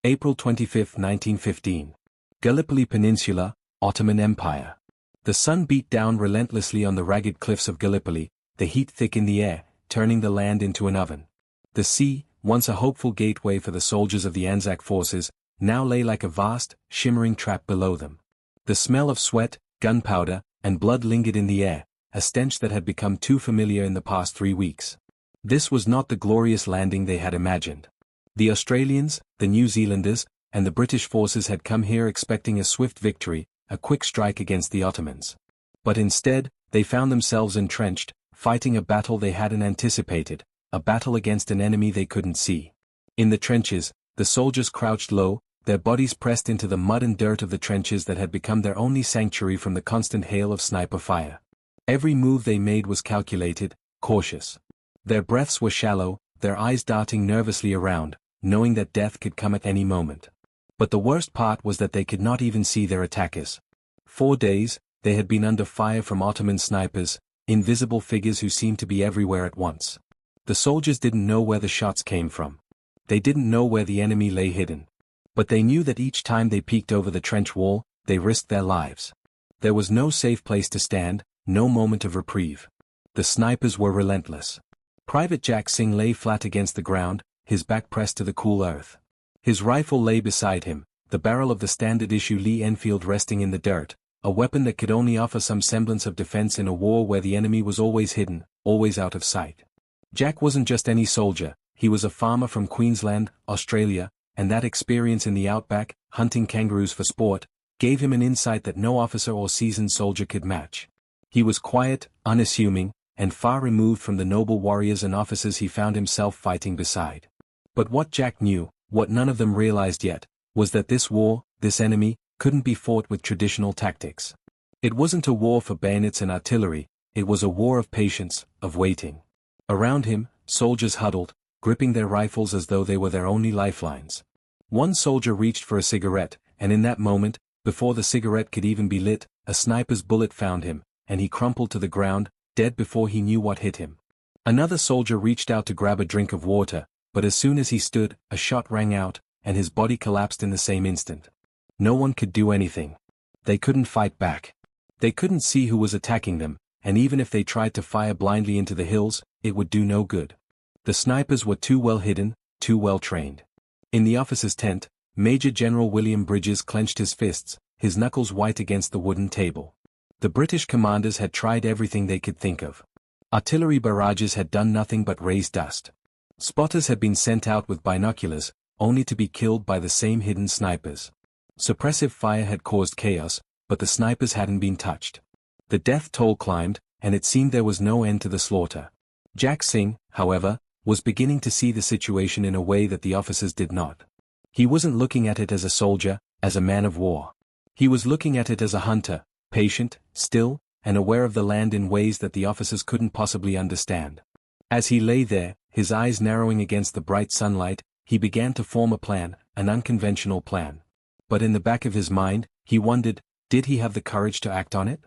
April 25, 1915. Gallipoli Peninsula, Ottoman Empire. The sun beat down relentlessly on the ragged cliffs of Gallipoli, the heat thick in the air, turning the land into an oven. The sea, once a hopeful gateway for the soldiers of the Anzac forces, now lay like a vast, shimmering trap below them. The smell of sweat, gunpowder, and blood lingered in the air, a stench that had become too familiar in the past 3 weeks. This was not the glorious landing they had imagined. The Australians, the New Zealanders, and the British forces had come here expecting a swift victory, a quick strike against the Ottomans. But instead, they found themselves entrenched, fighting a battle they hadn't anticipated, a battle against an enemy they couldn't see. In the trenches, the soldiers crouched low, their bodies pressed into the mud and dirt of the trenches that had become their only sanctuary from the constant hail of sniper fire. Every move they made was calculated, cautious. Their breaths were shallow, their eyes darting nervously around, knowing that death could come at any moment. But the worst part was that they could not even see their attackers. 4 days, they had been under fire from Ottoman snipers, invisible figures who seemed to be everywhere at once. The soldiers didn't know where the shots came from. They didn't know where the enemy lay hidden. But they knew that each time they peeked over the trench wall, they risked their lives. There was no safe place to stand, no moment of reprieve. The snipers were relentless. Private Jack Singh lay flat against the ground, his back pressed to the cool earth. His rifle lay beside him, the barrel of the standard-issue Lee Enfield resting in the dirt, a weapon that could only offer some semblance of defense in a war where the enemy was always hidden, always out of sight. Jack wasn't just any soldier, he was a farmer from Queensland, Australia, and that experience in the outback, hunting kangaroos for sport, gave him an insight that no officer or seasoned soldier could match. He was quiet, unassuming, and far removed from the noble warriors and officers he found himself fighting beside. But what Jack knew, what none of them realized yet, was that this war, this enemy, couldn't be fought with traditional tactics. It wasn't a war for bayonets and artillery, it was a war of patience, of waiting. Around him, soldiers huddled, gripping their rifles as though they were their only lifelines. One soldier reached for a cigarette, and in that moment, before the cigarette could even be lit, a sniper's bullet found him, and he crumpled to the ground, dead before he knew what hit him. Another soldier reached out to grab a drink of water, but as soon as he stood, a shot rang out, and his body collapsed in the same instant. No one could do anything. They couldn't fight back. They couldn't see who was attacking them, and even if they tried to fire blindly into the hills, it would do no good. The snipers were too well hidden, too well trained. In the officer's tent, Major General William Bridges clenched his fists, his knuckles white against the wooden table. The British commanders had tried everything they could think of. Artillery barrages had done nothing but raise dust. Spotters had been sent out with binoculars, only to be killed by the same hidden snipers. Suppressive fire had caused chaos, but the snipers hadn't been touched. The death toll climbed, and it seemed there was no end to the slaughter. Jack Singh, however, was beginning to see the situation in a way that the officers did not. He wasn't looking at it as a soldier, as a man of war. He was looking at it as a hunter, patient, still, and aware of the land in ways that the officers couldn't possibly understand. As he lay there, his eyes narrowing against the bright sunlight, he began to form a plan, an unconventional plan. But in the back of his mind, he wondered, did he have the courage to act on it?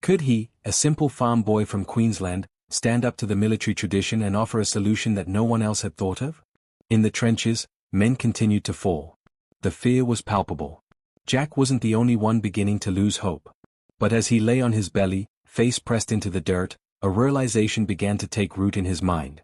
Could he, a simple farm boy from Queensland, stand up to the military tradition and offer a solution that no one else had thought of? In the trenches, men continued to fall. The fear was palpable. Jack wasn't the only one beginning to lose hope. But as he lay on his belly, face pressed into the dirt, a realization began to take root in his mind.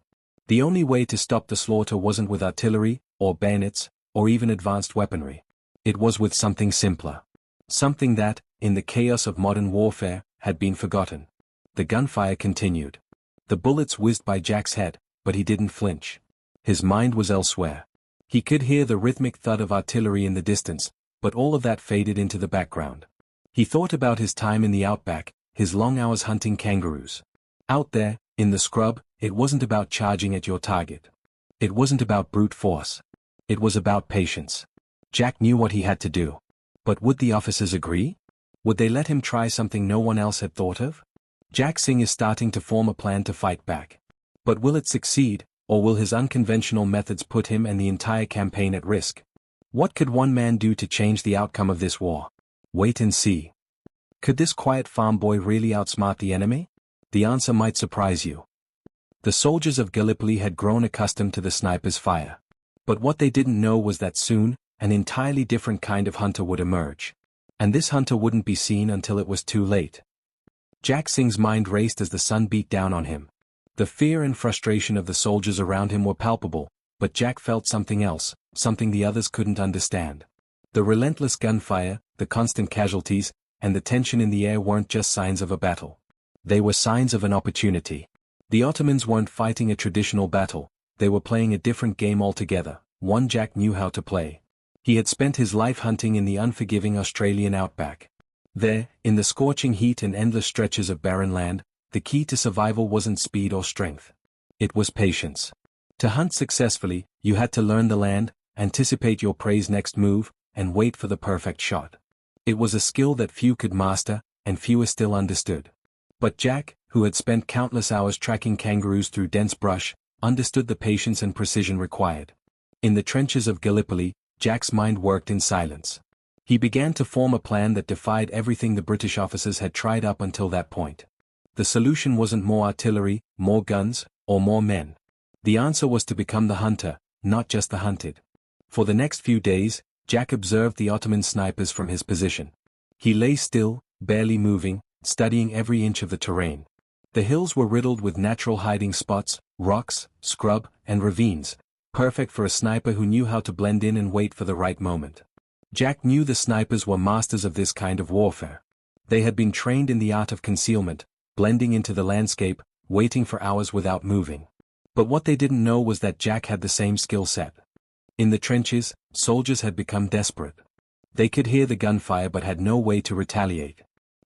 The only way to stop the slaughter wasn't with artillery, or bayonets, or even advanced weaponry. It was with something simpler. Something that, in the chaos of modern warfare, had been forgotten. The gunfire continued. The bullets whizzed by Jack's head, but he didn't flinch. His mind was elsewhere. He could hear the rhythmic thud of artillery in the distance, but all of that faded into the background. He thought about his time in the outback, his long hours hunting kangaroos. Out there, in the scrub, it wasn't about charging at your target. It wasn't about brute force. It was about patience. Jack knew what he had to do. But would the officers agree? Would they let him try something no one else had thought of? Jack Singh is starting to form a plan to fight back. But will it succeed, or will his unconventional methods put him and the entire campaign at risk? What could one man do to change the outcome of this war? Wait and see. Could this quiet farm boy really outsmart the enemy? The answer might surprise you. The soldiers of Gallipoli had grown accustomed to the sniper's fire. But what they didn't know was that soon, an entirely different kind of hunter would emerge. And this hunter wouldn't be seen until it was too late. Jack Singh's mind raced as the sun beat down on him. The fear and frustration of the soldiers around him were palpable, but Jack felt something else, something the others couldn't understand. The relentless gunfire, the constant casualties, and the tension in the air weren't just signs of a battle. They were signs of an opportunity. The Ottomans weren't fighting a traditional battle, they were playing a different game altogether, one Jack knew how to play. He had spent his life hunting in the unforgiving Australian outback. There, in the scorching heat and endless stretches of barren land, the key to survival wasn't speed or strength. It was patience. To hunt successfully, you had to learn the land, anticipate your prey's next move, and wait for the perfect shot. It was a skill that few could master, and fewer still understood. But Jack, who had spent countless hours tracking kangaroos through dense brush, understood the patience and precision required. In the trenches of Gallipoli, Jack's mind worked in silence. He began to form a plan that defied everything the British officers had tried up until that point. The solution wasn't more artillery, more guns, or more men. The answer was to become the hunter, not just the hunted. For the next few days, Jack observed the Ottoman snipers from his position. He lay still, barely moving, studying every inch of the terrain. The hills were riddled with natural hiding spots, rocks, scrub, and ravines, perfect for a sniper who knew how to blend in and wait for the right moment. Jack knew the snipers were masters of this kind of warfare. They had been trained in the art of concealment, blending into the landscape, waiting for hours without moving. But what they didn't know was that Jack had the same skill set. In the trenches, soldiers had become desperate. They could hear the gunfire but had no way to retaliate.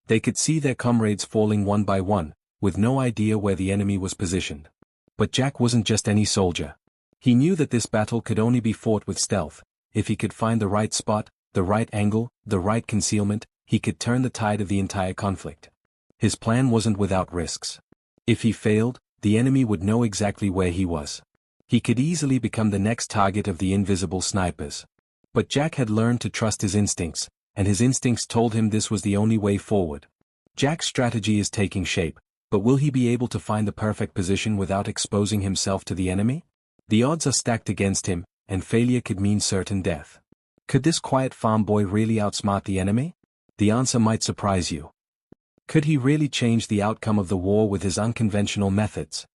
They could see their comrades falling one by one, with no idea where the enemy was positioned. But Jack wasn't just any soldier. He knew that this battle could only be fought with stealth. If he could find the right spot, the right angle, the right concealment, he could turn the tide of the entire conflict. His plan wasn't without risks. If he failed, the enemy would know exactly where he was. He could easily become the next target of the invisible snipers. But Jack had learned to trust his instincts, and his instincts told him this was the only way forward. Jack's strategy is taking shape, but will he be able to find the perfect position without exposing himself to the enemy? The odds are stacked against him, and failure could mean certain death. Could this quiet farm boy really outsmart the enemy? The answer might surprise you. Could he really change the outcome of the war with his unconventional methods?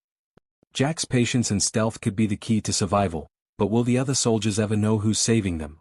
Jack's patience and stealth could be the key to survival, but will the other soldiers ever know who's saving them?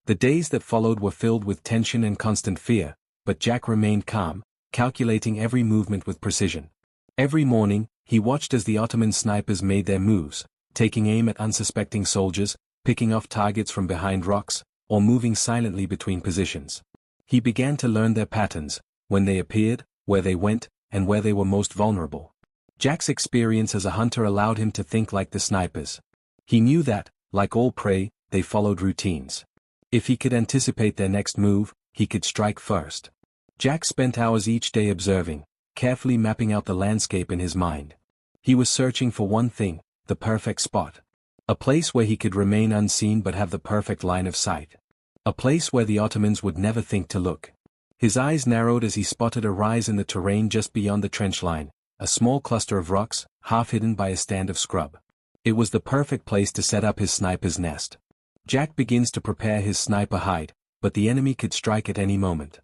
The days that followed were filled with tension and constant fear, but Jack remained calm, calculating every movement with precision. Every morning, he watched as the Ottoman snipers made their moves, taking aim at unsuspecting soldiers, picking off targets from behind rocks, or moving silently between positions. He began to learn their patterns, when they appeared, where they went, and where they were most vulnerable. Jack's experience as a hunter allowed him to think like the snipers. He knew that, like all prey, they followed routines. If he could anticipate their next move, he could strike first. Jack spent hours each day observing, carefully mapping out the landscape in his mind. He was searching for one thing, the perfect spot. A place where he could remain unseen but have the perfect line of sight. A place where the Ottomans would never think to look. His eyes narrowed as he spotted a rise in the terrain just beyond the trench line, a small cluster of rocks, half hidden by a stand of scrub. It was the perfect place to set up his sniper's nest. Jack begins to prepare his sniper hide, but the enemy could strike at any moment.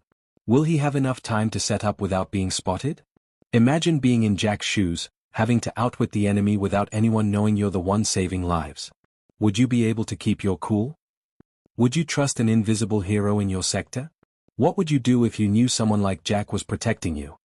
Will he have enough time to set up without being spotted? Imagine being in Jack's shoes, having to outwit the enemy without anyone knowing you're the one saving lives. Would you be able to keep your cool? Would you trust an invisible hero in your sector? What would you do if you knew someone like Jack was protecting you?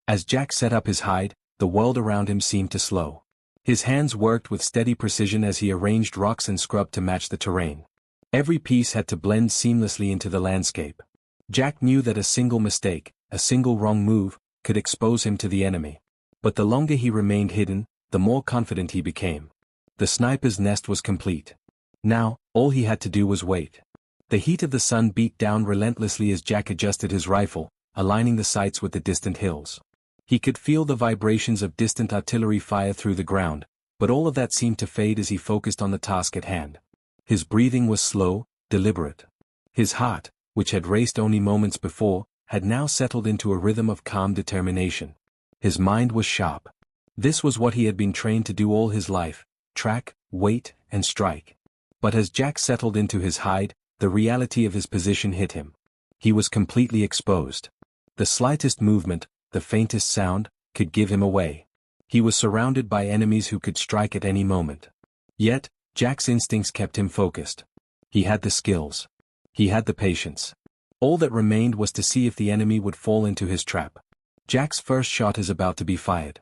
As Jack set up his hide, the world around him seemed to slow. His hands worked with steady precision as he arranged rocks and scrub to match the terrain. Every piece had to blend seamlessly into the landscape. Jack knew that a single mistake, a single wrong move, could expose him to the enemy. But the longer he remained hidden, the more confident he became. The sniper's nest was complete. Now, all he had to do was wait. The heat of the sun beat down relentlessly as Jack adjusted his rifle, aligning the sights with the distant hills. He could feel the vibrations of distant artillery fire through the ground, but all of that seemed to fade as he focused on the task at hand. His breathing was slow, deliberate. His heart, which had raced only moments before, had now settled into a rhythm of calm determination. His mind was sharp. This was what he had been trained to do all his life: track, wait, and strike. But as Jack settled into his hide, the reality of his position hit him. He was completely exposed. The slightest movement, the faintest sound, could give him away. He was surrounded by enemies who could strike at any moment. Yet, Jack's instincts kept him focused. He had the skills. He had the patience. All that remained was to see if the enemy would fall into his trap. Jack's first shot is about to be fired.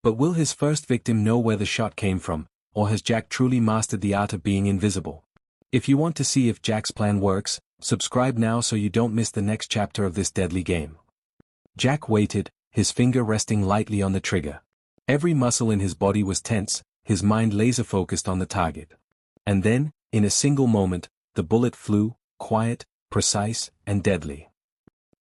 But will his first victim know where the shot came from, or has Jack truly mastered the art of being invisible? If you want to see if Jack's plan works, subscribe now so you don't miss the next chapter of this deadly game. Jack waited, his finger resting lightly on the trigger. Every muscle in his body was tense, his mind laser-focused on the target. And then, in a single moment, the bullet flew, quiet, precise, and deadly.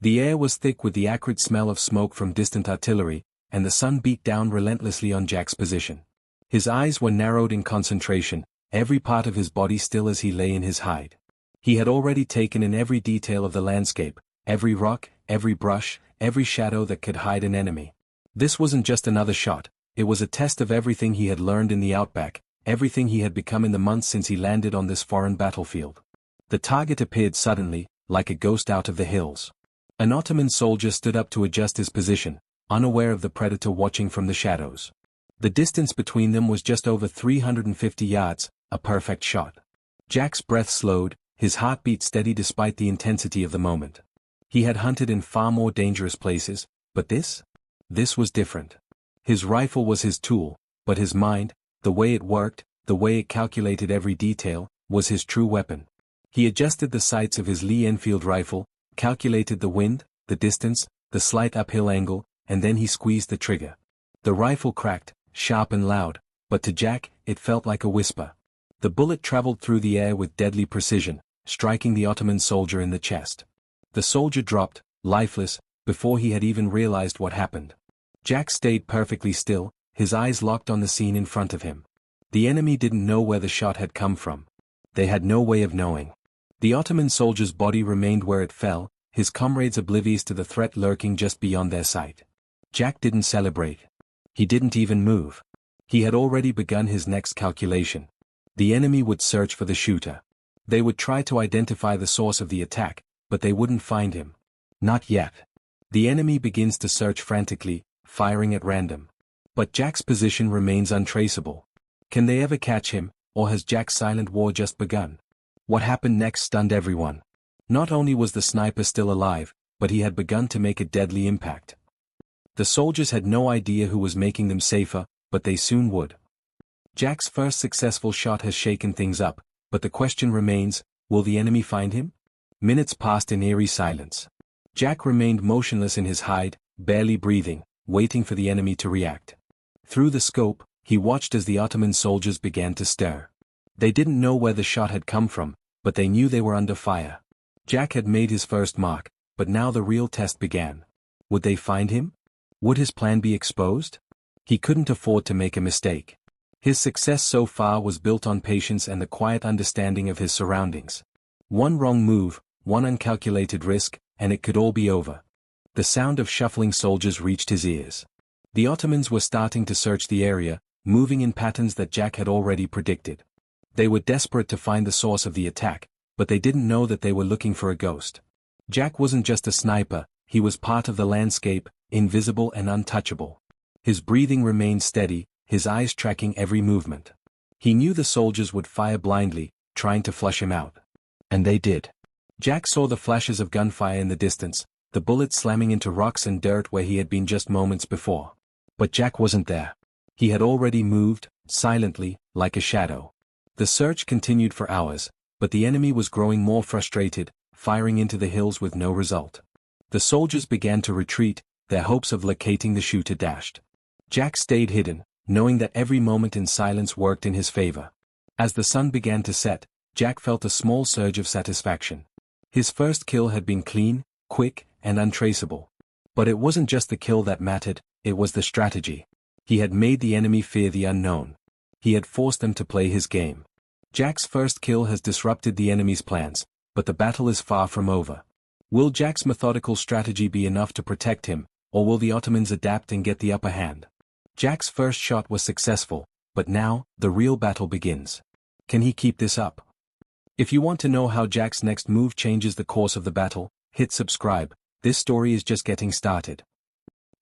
The air was thick with the acrid smell of smoke from distant artillery, and the sun beat down relentlessly on Jack's position. His eyes were narrowed in concentration, every part of his body still as he lay in his hide. He had already taken in every detail of the landscape, every rock, every brush, every shadow that could hide an enemy. This wasn't just another shot, it was a test of everything he had learned in the outback, everything he had become in the months since he landed on this foreign battlefield. The target appeared suddenly, like a ghost out of the hills. An Ottoman soldier stood up to adjust his position, unaware of the predator watching from the shadows. The distance between them was just over 350 yards, a perfect shot. Jack's breath slowed, his heartbeat steady despite the intensity of the moment. He had hunted in far more dangerous places, but this was different. His rifle was his tool, but his mind, the way it worked, the way it calculated every detail, was his true weapon. He adjusted the sights of his Lee Enfield rifle, calculated the wind, the distance, the slight uphill angle, and then he squeezed the trigger. The rifle cracked, sharp and loud, but to Jack, it felt like a whisper. The bullet traveled through the air with deadly precision, striking the Ottoman soldier in the chest. The soldier dropped, lifeless, before he had even realized what happened. Jack stayed perfectly still, his eyes locked on the scene in front of him. The enemy didn't know where the shot had come from. They had no way of knowing. The Ottoman soldier's body remained where it fell, his comrades oblivious to the threat lurking just beyond their sight. Jack didn't celebrate. He didn't even move. He had already begun his next calculation. The enemy would search for the shooter. They would try to identify the source of the attack, but they wouldn't find him. Not yet. The enemy begins to search frantically, firing at random. But Jack's position remains untraceable. Can they ever catch him, or has Jack's silent war just begun? What happened next stunned everyone. Not only was the sniper still alive, but he had begun to make a deadly impact. The soldiers had no idea who was making them safer, but they soon would. Jack's first successful shot has shaken things up, but the question remains, will the enemy find him? Minutes passed in eerie silence. Jack remained motionless in his hide, barely breathing, waiting for the enemy to react. Through the scope, he watched as the Ottoman soldiers began to stir. They didn't know where the shot had come from, but they knew they were under fire. Jack had made his first mark, but now the real test began. Would they find him? Would his plan be exposed? He couldn't afford to make a mistake. His success so far was built on patience and the quiet understanding of his surroundings. One wrong move, one uncalculated risk, and it could all be over. The sound of shuffling soldiers reached his ears. The Ottomans were starting to search the area, moving in patterns that Jack had already predicted. They were desperate to find the source of the attack, but they didn't know that they were looking for a ghost. Jack wasn't just a sniper, he was part of the landscape, invisible and untouchable. His breathing remained steady, his eyes tracking every movement. He knew the soldiers would fire blindly, trying to flush him out. And they did. Jack saw the flashes of gunfire in the distance, the bullets slamming into rocks and dirt where he had been just moments before. But Jack wasn't there. He had already moved, silently, like a shadow. The search continued for hours, but the enemy was growing more frustrated, firing into the hills with no result. The soldiers began to retreat, their hopes of locating the shooter dashed. Jack stayed hidden, knowing that every moment in silence worked in his favor. As the sun began to set, Jack felt a small surge of satisfaction. His first kill had been clean, quick, and untraceable. But it wasn't just the kill that mattered, it was the strategy. He had made the enemy fear the unknown. He had forced them to play his game. Jack's first kill has disrupted the enemy's plans, but the battle is far from over. Will Jack's methodical strategy be enough to protect him, or will the Ottomans adapt and get the upper hand? Jack's first shot was successful, but now, the real battle begins. Can he keep this up? If you want to know how Jack's next move changes the course of the battle, hit subscribe. This story is just getting started.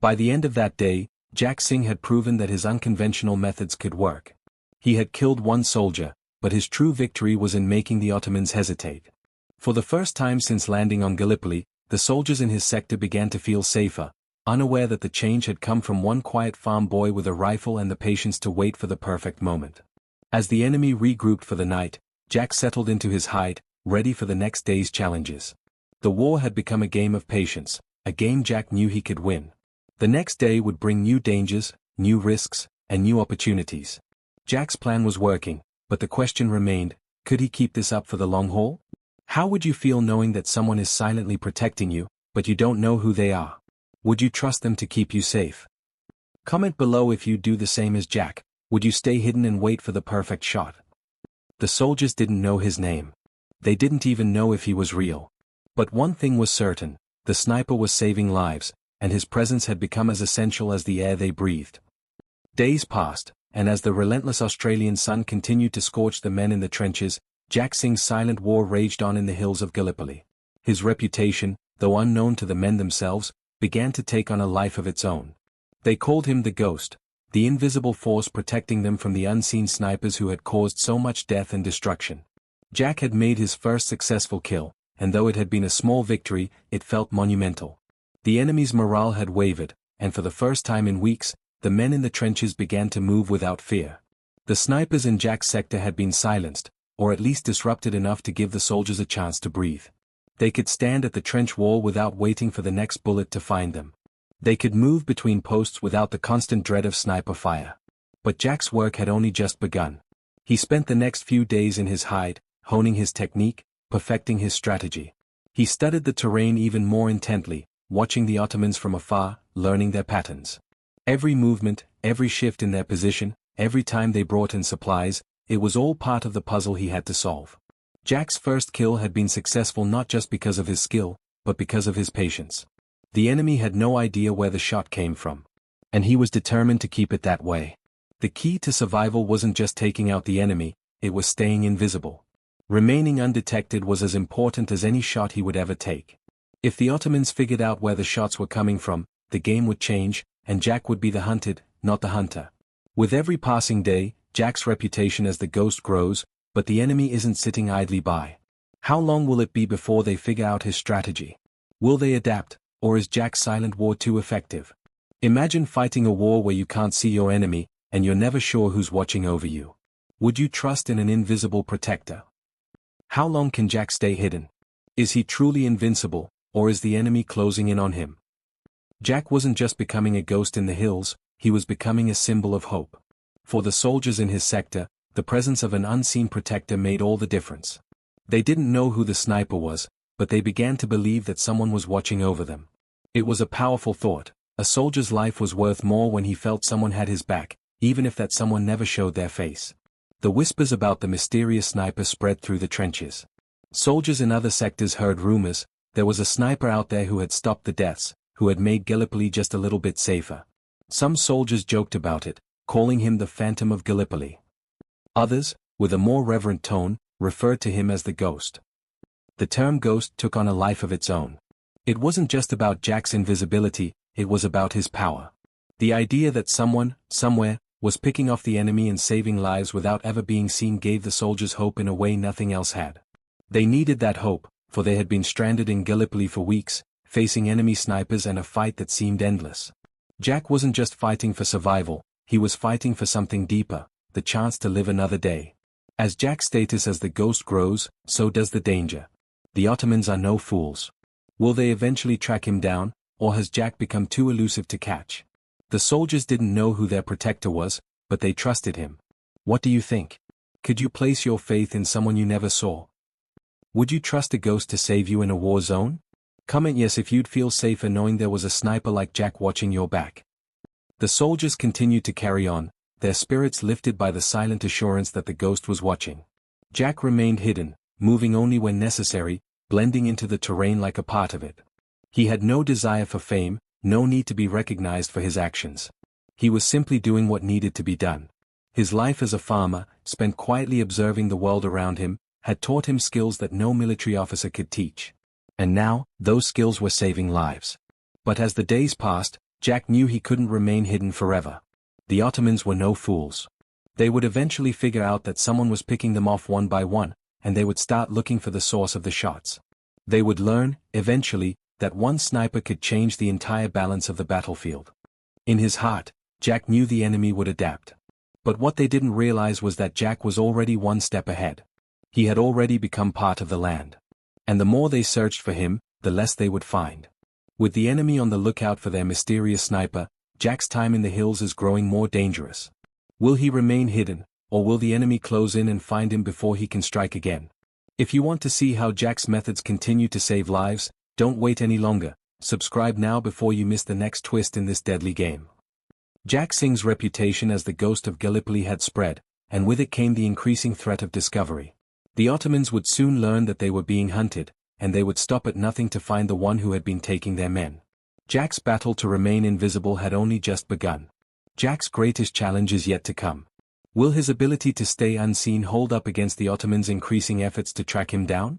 By the end of that day, Jack Singh had proven that his unconventional methods could work. He had killed one soldier, but his true victory was in making the Ottomans hesitate. For the first time since landing on Gallipoli, the soldiers in his sector began to feel safer, unaware that the change had come from one quiet farm boy with a rifle and the patience to wait for the perfect moment. As the enemy regrouped for the night, Jack settled into his hide, ready for the next day's challenges. The war had become a game of patience, a game Jack knew he could win. The next day would bring new dangers, new risks, and new opportunities. Jack's plan was working, but the question remained, could he keep this up for the long haul? How would you feel knowing that someone is silently protecting you, but you don't know who they are? Would you trust them to keep you safe? Comment below if you do the same as Jack. Would you stay hidden and wait for the perfect shot? The soldiers didn't know his name. They didn't even know if he was real. But one thing was certain, the sniper was saving lives, and his presence had become as essential as the air they breathed. Days passed, and as the relentless Australian sun continued to scorch the men in the trenches, Jack Singh's silent war raged on in the hills of Gallipoli. His reputation, though unknown to the men themselves, began to take on a life of its own. They called him the Ghost, the invisible force protecting them from the unseen snipers who had caused so much death and destruction. Jack had made his first successful kill, and though it had been a small victory, it felt monumental. The enemy's morale had wavered, and for the first time in weeks, the men in the trenches began to move without fear. The snipers in Jack's sector had been silenced, or at least disrupted enough to give the soldiers a chance to breathe. They could stand at the trench wall without waiting for the next bullet to find them. They could move between posts without the constant dread of sniper fire. But Jack's work had only just begun. He spent the next few days in his hide, honing his technique, perfecting his strategy. He studied the terrain even more intently, watching the Ottomans from afar, learning their patterns. Every movement, every shift in their position, every time they brought in supplies, it was all part of the puzzle he had to solve. Jack's first kill had been successful not just because of his skill, but because of his patience. The enemy had no idea where the shot came from. And he was determined to keep it that way. The key to survival wasn't just taking out the enemy, it was staying invisible. Remaining undetected was as important as any shot he would ever take. If the Ottomans figured out where the shots were coming from, the game would change, and Jack would be the hunted, not the hunter. With every passing day, Jack's reputation as the Ghost grows, but the enemy isn't sitting idly by. How long will it be before they figure out his strategy? Will they adapt, or is Jack's silent war too effective? Imagine fighting a war where you can't see your enemy, and you're never sure who's watching over you. Would you trust in an invisible protector? How long can Jack stay hidden? Is he truly invincible, or is the enemy closing in on him? Jack wasn't just becoming a ghost in the hills, he was becoming a symbol of hope. For the soldiers in his sector, the presence of an unseen protector made all the difference. They didn't know who the sniper was, but they began to believe that someone was watching over them. It was a powerful thought. A soldier's life was worth more when he felt someone had his back, even if that someone never showed their face. The whispers about the mysterious sniper spread through the trenches. Soldiers in other sectors heard rumors. There was a sniper out there who had stopped the deaths, who had made Gallipoli just a little bit safer. Some soldiers joked about it, calling him the Phantom of Gallipoli. Others, with a more reverent tone, referred to him as the Ghost. The term ghost took on a life of its own. It wasn't just about Jack's invisibility, it was about his power. The idea that someone, somewhere, was picking off the enemy and saving lives without ever being seen gave the soldiers hope in a way nothing else had. They needed that hope, for they had been stranded in Gallipoli for weeks, facing enemy snipers and a fight that seemed endless. Jack wasn't just fighting for survival, he was fighting for something deeper, the chance to live another day. As Jack's status as the Ghost grows, so does the danger. The Ottomans are no fools. Will they eventually track him down, or has Jack become too elusive to catch? The soldiers didn't know who their protector was, but they trusted him. What do you think? Could you place your faith in someone you never saw? Would you trust a ghost to save you in a war zone? Comment yes if you'd feel safer knowing there was a sniper like Jack watching your back. The soldiers continued to carry on, their spirits lifted by the silent assurance that the Ghost was watching. Jack remained hidden, moving only when necessary, blending into the terrain like a part of it. He had no desire for fame, no need to be recognized for his actions. He was simply doing what needed to be done. His life as a farmer, spent quietly observing the world around him, had taught him skills that no military officer could teach. And now, those skills were saving lives. But as the days passed, Jack knew he couldn't remain hidden forever. The Ottomans were no fools. They would eventually figure out that someone was picking them off one by one, and they would start looking for the source of the shots. They would learn, eventually, that one sniper could change the entire balance of the battlefield. In his heart, Jack knew the enemy would adapt. But what they didn't realize was that Jack was already one step ahead. He had already become part of the land. And the more they searched for him, the less they would find. With the enemy on the lookout for their mysterious sniper, Jack's time in the hills is growing more dangerous. Will he remain hidden, or will the enemy close in and find him before he can strike again? If you want to see how Jack's methods continue to save lives, don't wait any longer. Subscribe now before you miss the next twist in this deadly game. Jack Singh's reputation as the ghost of Gallipoli had spread, and with it came the increasing threat of discovery. The Ottomans would soon learn that they were being hunted, and they would stop at nothing to find the one who had been taking their men. Jack's battle to remain invisible had only just begun. Jack's greatest challenge is yet to come. Will his ability to stay unseen hold up against the Ottomans' increasing efforts to track him down?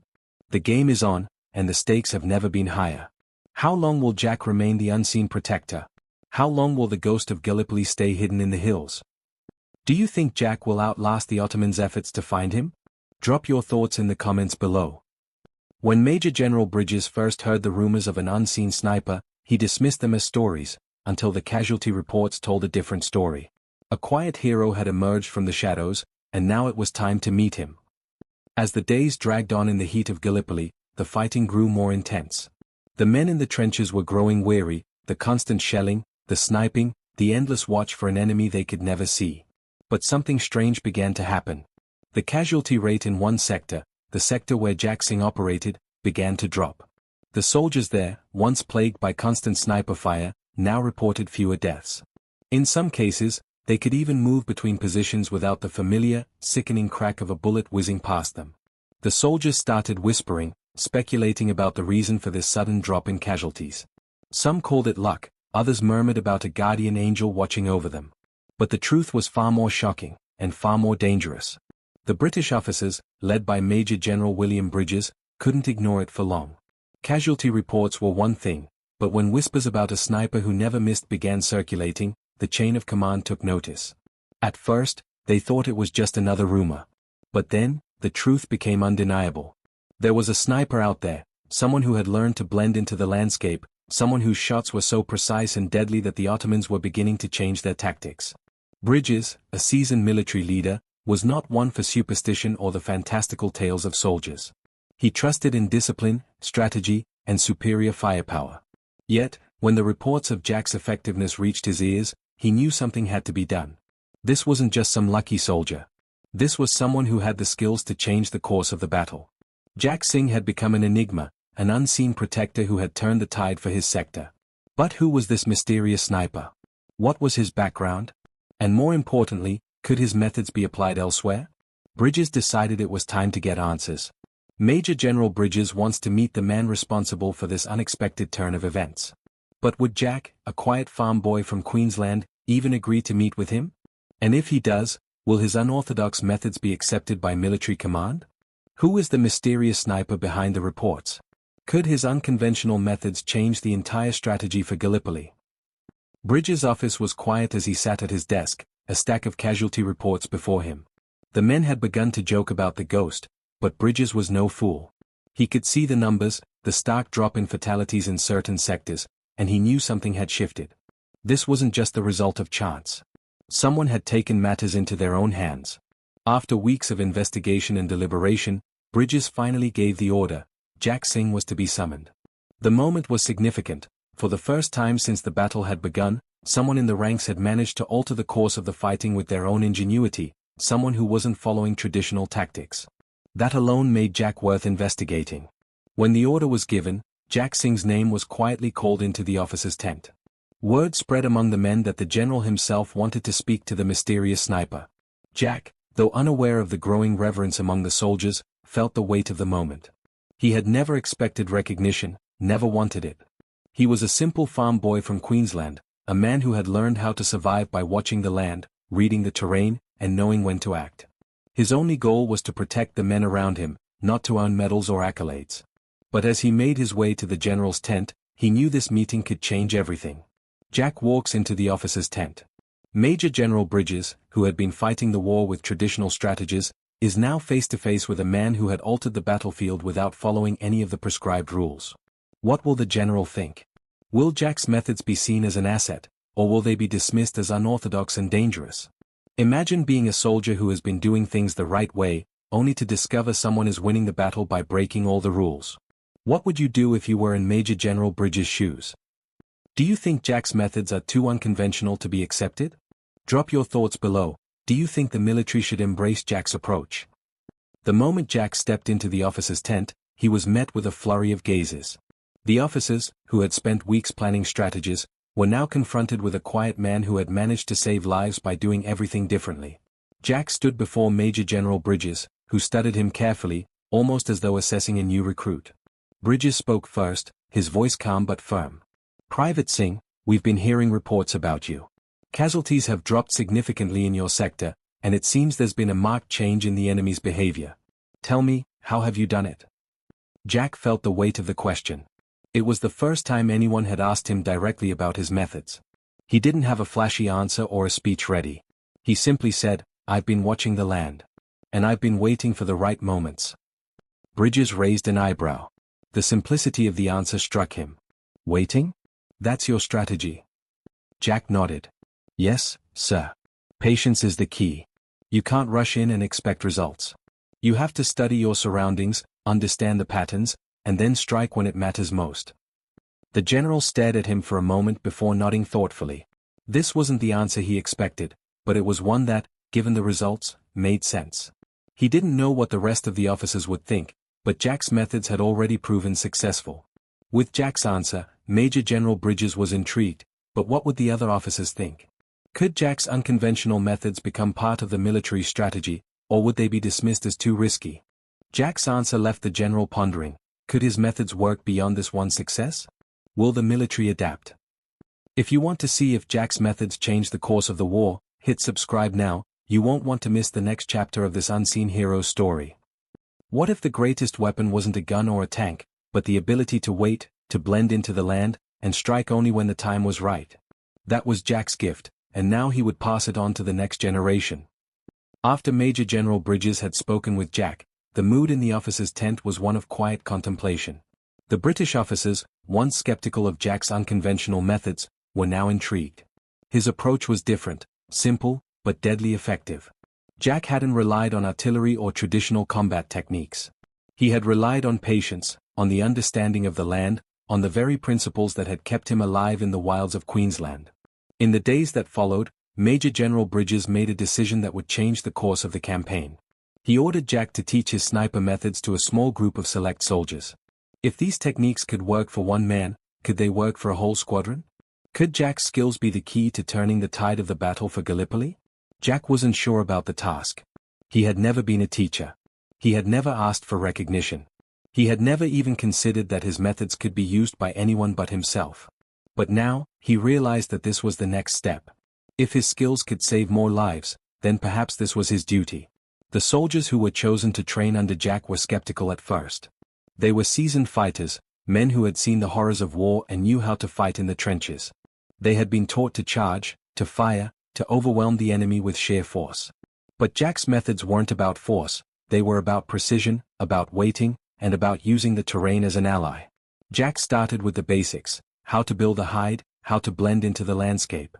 The game is on, and the stakes have never been higher. How long will Jack remain the unseen protector? How long will the ghost of Gallipoli stay hidden in the hills? Do you think Jack will outlast the Ottomans' efforts to find him? Drop your thoughts in the comments below. When Major General Bridges first heard the rumors of an unseen sniper, he dismissed them as stories, until the casualty reports told a different story. A quiet hero had emerged from the shadows, and now it was time to meet him. As the days dragged on in the heat of Gallipoli, the fighting grew more intense. The men in the trenches were growing weary, the constant shelling, the sniping, the endless watch for an enemy they could never see. But something strange began to happen. The casualty rate in one sector, the sector where Jack Singh operated, began to drop. The soldiers there, once plagued by constant sniper fire, now reported fewer deaths. In some cases, they could even move between positions without the familiar, sickening crack of a bullet whizzing past them. The soldiers started whispering, speculating about the reason for this sudden drop in casualties. Some called it luck, others murmured about a guardian angel watching over them. But the truth was far more shocking, and far more dangerous. The British officers, led by Major General William Bridges, couldn't ignore it for long. Casualty reports were one thing, but when whispers about a sniper who never missed began circulating, the chain of command took notice. At first, they thought it was just another rumor. But then, the truth became undeniable. There was a sniper out there, someone who had learned to blend into the landscape, someone whose shots were so precise and deadly that the Ottomans were beginning to change their tactics. Bridges, a seasoned military leader, was not one for superstition or the fantastical tales of soldiers. He trusted in discipline, strategy, and superior firepower. Yet, when the reports of Jack's effectiveness reached his ears, he knew something had to be done. This wasn't just some lucky soldier. This was someone who had the skills to change the course of the battle. Jack Singh had become an enigma, an unseen protector who had turned the tide for his sector. But who was this mysterious sniper? What was his background? And more importantly, could his methods be applied elsewhere? Bridges decided it was time to get answers. Major General Bridges wants to meet the man responsible for this unexpected turn of events. But would Jack, a quiet farm boy from Queensland, even agree to meet with him? And if he does, will his unorthodox methods be accepted by military command? Who is the mysterious sniper behind the reports? Could his unconventional methods change the entire strategy for Gallipoli? Bridges' office was quiet as he sat at his desk, a stack of casualty reports before him. The men had begun to joke about the ghost, but Bridges was no fool. He could see the numbers, the stark drop in fatalities in certain sectors, and he knew something had shifted. This wasn't just the result of chance. Someone had taken matters into their own hands. After weeks of investigation and deliberation, Bridges finally gave the order. Jack Singh was to be summoned. The moment was significant. For the first time since the battle had begun, someone in the ranks had managed to alter the course of the fighting with their own ingenuity, someone who wasn't following traditional tactics. That alone made Jack worth investigating. When the order was given, Jack Singh's name was quietly called into the officer's tent. Word spread among the men that the general himself wanted to speak to the mysterious sniper. Jack, though unaware of the growing reverence among the soldiers, felt the weight of the moment. He had never expected recognition, never wanted it. He was a simple farm boy from Queensland, a man who had learned how to survive by watching the land, reading the terrain, and knowing when to act. His only goal was to protect the men around him, not to earn medals or accolades. But as he made his way to the general's tent, he knew this meeting could change everything. Jack walks into the officer's tent. Major General Bridges, who had been fighting the war with traditional strategies, is now face to face with a man who had altered the battlefield without following any of the prescribed rules. What will the general think? Will Jack's methods be seen as an asset, or will they be dismissed as unorthodox and dangerous? Imagine being a soldier who has been doing things the right way, only to discover someone is winning the battle by breaking all the rules. What would you do if you were in Major General Bridges' shoes? Do you think Jack's methods are too unconventional to be accepted? Drop your thoughts below. Do you think the military should embrace Jack's approach? The moment Jack stepped into the officer's tent, he was met with a flurry of gazes. The officers, who had spent weeks planning strategies, were now confronted with a quiet man who had managed to save lives by doing everything differently. Jack stood before Major General Bridges, who studied him carefully, almost as though assessing a new recruit. Bridges spoke first, his voice calm but firm. "Private Singh, we've been hearing reports about you. Casualties have dropped significantly in your sector, and it seems there's been a marked change in the enemy's behavior. Tell me, how have you done it?" Jack felt the weight of the question. It was the first time anyone had asked him directly about his methods. He didn't have a flashy answer or a speech ready. He simply said, "I've been watching the land. And I've been waiting for the right moments." Bridges raised an eyebrow. The simplicity of the answer struck him. "Waiting? That's your strategy?" Jack nodded. "Yes, sir. Patience is the key. You can't rush in and expect results. You have to study your surroundings, understand the patterns, and then strike when it matters most." The general stared at him for a moment before nodding thoughtfully. This wasn't the answer he expected, but it was one that, given the results, made sense. He didn't know what the rest of the officers would think, but Jack's methods had already proven successful. With Jack's answer, Major General Bridges was intrigued, but what would the other officers think? Could Jack's unconventional methods become part of the military strategy, or would they be dismissed as too risky? Jack's answer left the general pondering. Could his methods work beyond this one success? Will the military adapt? If you want to see if Jack's methods change the course of the war, hit subscribe now. You won't want to miss the next chapter of this unseen hero's story. What if the greatest weapon wasn't a gun or a tank, but the ability to wait, to blend into the land, and strike only when the time was right? That was Jack's gift, and now he would pass it on to the next generation. After Major General Bridges had spoken with Jack, the mood in the officers' tent was one of quiet contemplation. The British officers, once skeptical of Jack's unconventional methods, were now intrigued. His approach was different, simple, but deadly effective. Jack hadn't relied on artillery or traditional combat techniques. He had relied on patience, on the understanding of the land, on the very principles that had kept him alive in the wilds of Queensland. In the days that followed, Major General Bridges made a decision that would change the course of the campaign. He ordered Jack to teach his sniper methods to a small group of select soldiers. If these techniques could work for one man, could they work for a whole squadron? Could Jack's skills be the key to turning the tide of the battle for Gallipoli? Jack wasn't sure about the task. He had never been a teacher. He had never asked for recognition. He had never even considered that his methods could be used by anyone but himself. But now, he realized that this was the next step. If his skills could save more lives, then perhaps this was his duty. The soldiers who were chosen to train under Jack were skeptical at first. They were seasoned fighters, men who had seen the horrors of war and knew how to fight in the trenches. They had been taught to charge, to fire, to overwhelm the enemy with sheer force. But Jack's methods weren't about force, they were about precision, about waiting, and about using the terrain as an ally. Jack started with the basics: how to build a hide, how to blend into the landscape.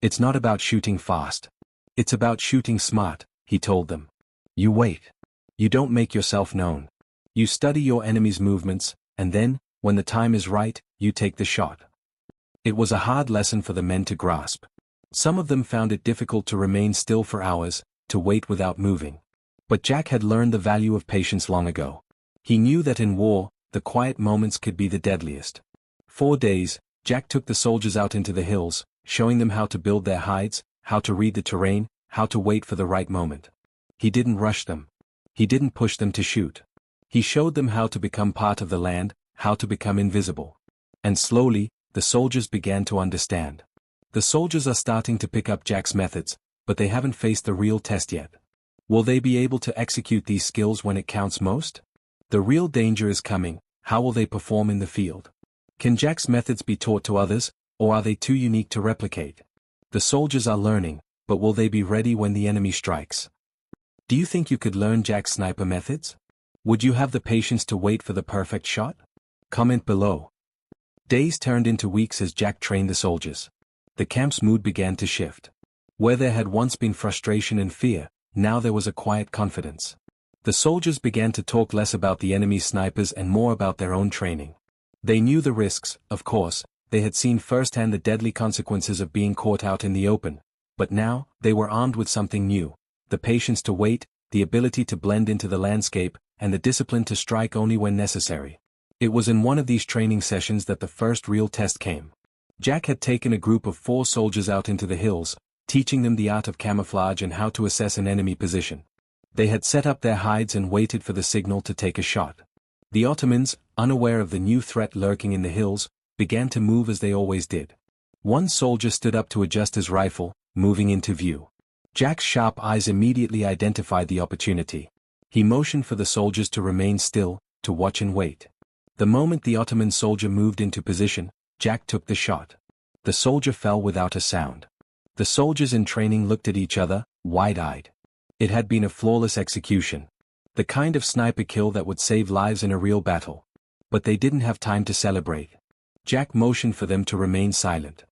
"It's not about shooting fast. It's about shooting smart," he told them. "You wait. You don't make yourself known. You study your enemy's movements, and then, when the time is right, you take the shot." It was a hard lesson for the men to grasp. Some of them found it difficult to remain still for hours, to wait without moving. But Jack had learned the value of patience long ago. He knew that in war, the quiet moments could be the deadliest. 4 days, Jack took the soldiers out into the hills, showing them how to build their hides, how to read the terrain, how to wait for the right moment. He didn't rush them. He didn't push them to shoot. He showed them how to become part of the land, how to become invisible. And slowly, the soldiers began to understand. The soldiers are starting to pick up Jack's methods, but they haven't faced the real test yet. Will they be able to execute these skills when it counts most? The real danger is coming. How will they perform in the field? Can Jack's methods be taught to others, or are they too unique to replicate? The soldiers are learning, but will they be ready when the enemy strikes? Do you think you could learn Jack's sniper methods? Would you have the patience to wait for the perfect shot? Comment below. Days turned into weeks as Jack trained the soldiers. The camp's mood began to shift. Where there had once been frustration and fear, now there was a quiet confidence. The soldiers began to talk less about the enemy's snipers and more about their own training. They knew the risks, of course, they had seen firsthand the deadly consequences of being caught out in the open, but now, they were armed with something new: the patience to wait, the ability to blend into the landscape, and the discipline to strike only when necessary. It was in one of these training sessions that the first real test came. Jack had taken a group of 4 soldiers out into the hills, teaching them the art of camouflage and how to assess an enemy position. They had set up their hides and waited for the signal to take a shot. The Ottomans, unaware of the new threat lurking in the hills, began to move as they always did. One soldier stood up to adjust his rifle, moving into view. Jack's sharp eyes immediately identified the opportunity. He motioned for the soldiers to remain still, to watch and wait. The moment the Ottoman soldier moved into position, Jack took the shot. The soldier fell without a sound. The soldiers in training looked at each other, wide-eyed. It had been a flawless execution. The kind of sniper kill that would save lives in a real battle. But they didn't have time to celebrate. Jack motioned for them to remain silent.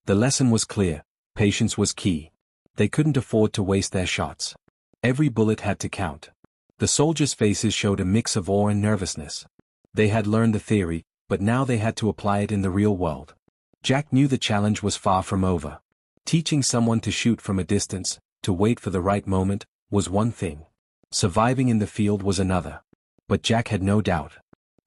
The lesson was clear: patience was key. They couldn't afford to waste their shots. Every bullet had to count. The soldiers' faces showed a mix of awe and nervousness. They had learned the theory, but now they had to apply it in the real world. Jack knew the challenge was far from over. Teaching someone to shoot from a distance, to wait for the right moment, was one thing. Surviving in the field was another. But Jack had no doubt.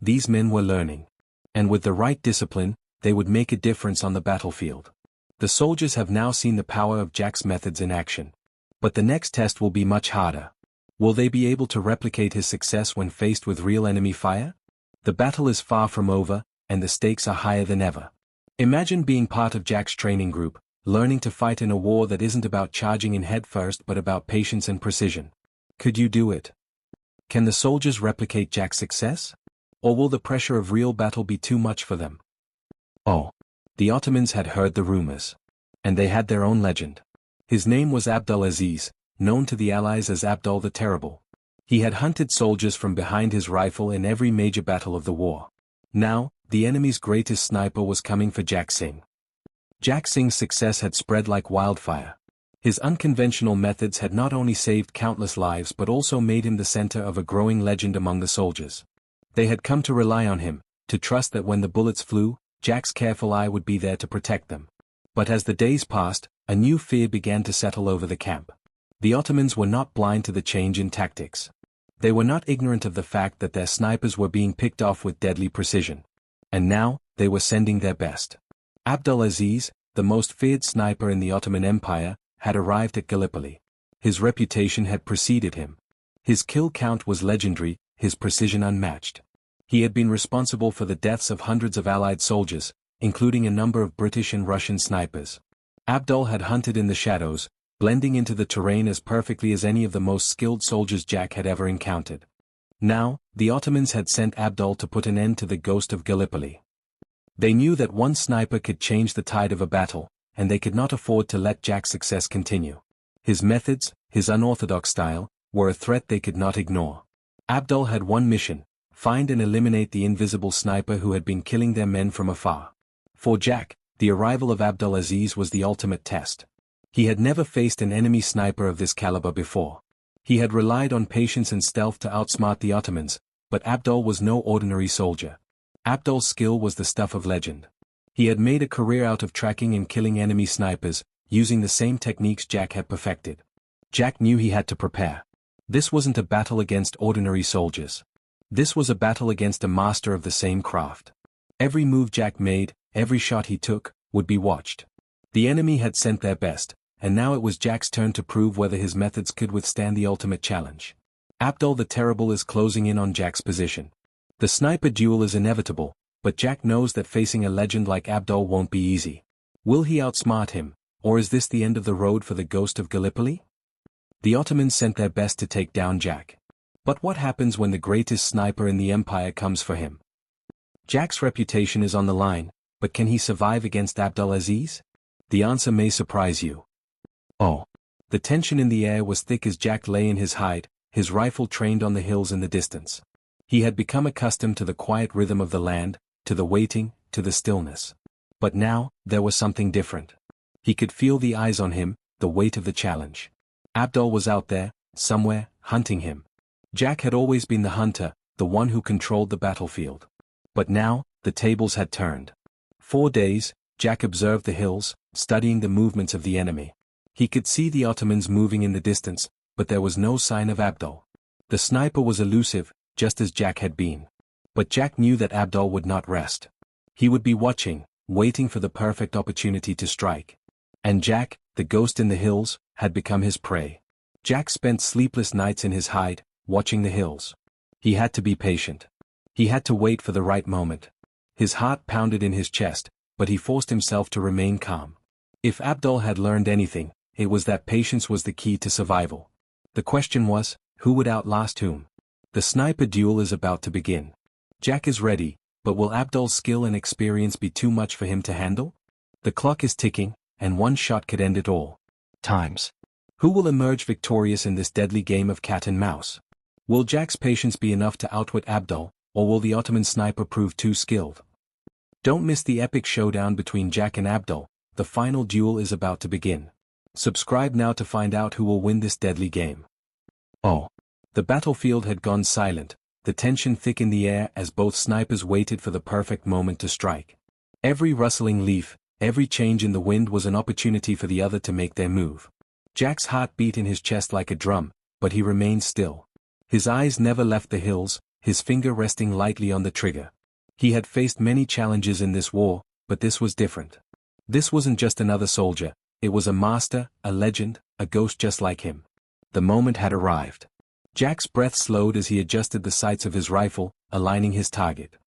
These men were learning. And with the right discipline, they would make a difference on the battlefield. The soldiers have now seen the power of Jack's methods in action. But the next test will be much harder. Will they be able to replicate his success when faced with real enemy fire? The battle is far from over, and the stakes are higher than ever. Imagine being part of Jack's training group, learning to fight in a war that isn't about charging in head first but about patience and precision. Could you do it? Can the soldiers replicate Jack's success? Or will the pressure of real battle be too much for them? Oh. The Ottomans had heard the rumors. And they had their own legend. His name was Abdul Aziz, known to the Allies as Abdul the Terrible. He had hunted soldiers from behind his rifle in every major battle of the war. Now, the enemy's greatest sniper was coming for Jack Singh. Jack Singh's success had spread like wildfire. His unconventional methods had not only saved countless lives but also made him the center of a growing legend among the soldiers. They had come to rely on him, to trust that when the bullets flew, Jack's careful eye would be there to protect them. But as the days passed, a new fear began to settle over the camp. The Ottomans were not blind to the change in tactics. They were not ignorant of the fact that their snipers were being picked off with deadly precision. And now, they were sending their best. Abdul Aziz, the most feared sniper in the Ottoman Empire, had arrived at Gallipoli. His reputation had preceded him. His kill count was legendary, his precision unmatched. He had been responsible for the deaths of hundreds of Allied soldiers, including a number of British and Russian snipers. Abdul had hunted in the shadows, blending into the terrain as perfectly as any of the most skilled soldiers Jack had ever encountered. Now, the Ottomans had sent Abdul to put an end to the ghost of Gallipoli. They knew that one sniper could change the tide of a battle, and they could not afford to let Jack's success continue. His methods, his unorthodox style, were a threat they could not ignore. Abdul had one mission: find and eliminate the invisible sniper who had been killing their men from afar. For Jack, the arrival of Abdul Aziz was the ultimate test. He had never faced an enemy sniper of this caliber before. He had relied on patience and stealth to outsmart the Ottomans, but Abdul was no ordinary soldier. Abdul's skill was the stuff of legend. He had made a career out of tracking and killing enemy snipers, using the same techniques Jack had perfected. Jack knew he had to prepare. This wasn't a battle against ordinary soldiers. This was a battle against a master of the same craft. Every move Jack made, every shot he took, would be watched. The enemy had sent their best, and now it was Jack's turn to prove whether his methods could withstand the ultimate challenge. Abdul the Terrible is closing in on Jack's position. The sniper duel is inevitable, but Jack knows that facing a legend like Abdul won't be easy. Will he outsmart him, or is this the end of the road for the ghost of Gallipoli? The Ottomans sent their best to take down Jack. But what happens when the greatest sniper in the empire comes for him? Jack's reputation is on the line, but can he survive against Abdulaziz? The answer may surprise you. Oh. The tension in the air was thick as Jack lay in his hide, his rifle trained on the hills in the distance. He had become accustomed to the quiet rhythm of the land, to the waiting, to the stillness. But now, there was something different. He could feel the eyes on him, the weight of the challenge. Abdul was out there, somewhere, hunting him. Jack had always been the hunter, the one who controlled the battlefield. But now, the tables had turned. 4 days, Jack observed the hills, studying the movements of the enemy. He could see the Ottomans moving in the distance, but there was no sign of Abdul. The sniper was elusive, just as Jack had been. But Jack knew that Abdul would not rest. He would be watching, waiting for the perfect opportunity to strike. And Jack, the ghost in the hills, had become his prey. Jack spent sleepless nights in his hide, watching the hills. He had to be patient. He had to wait for the right moment. His heart pounded in his chest, but he forced himself to remain calm. If Abdul had learned anything, it was that patience was the key to survival. The question was, who would outlast whom? The sniper duel is about to begin. Jack is ready, but will Abdul's skill and experience be too much for him to handle? The clock is ticking, and one shot could end it all. Times. Who will emerge victorious in this deadly game of cat and mouse? Will Jack's patience be enough to outwit Abdul, or will the Ottoman sniper prove too skilled? Don't miss the epic showdown between Jack and Abdul. The final duel is about to begin. Subscribe now to find out who will win this deadly game. Oh. The battlefield had gone silent, the tension thick in the air as both snipers waited for the perfect moment to strike. Every rustling leaf, every change in the wind was an opportunity for the other to make their move. Jack's heart beat in his chest like a drum, but he remained still. His eyes never left the hills, his finger resting lightly on the trigger. He had faced many challenges in this war, but this was different. This wasn't just another soldier, it was a master, a legend, a ghost just like him. The moment had arrived. Jack's breath slowed as he adjusted the sights of his rifle, aligning his target.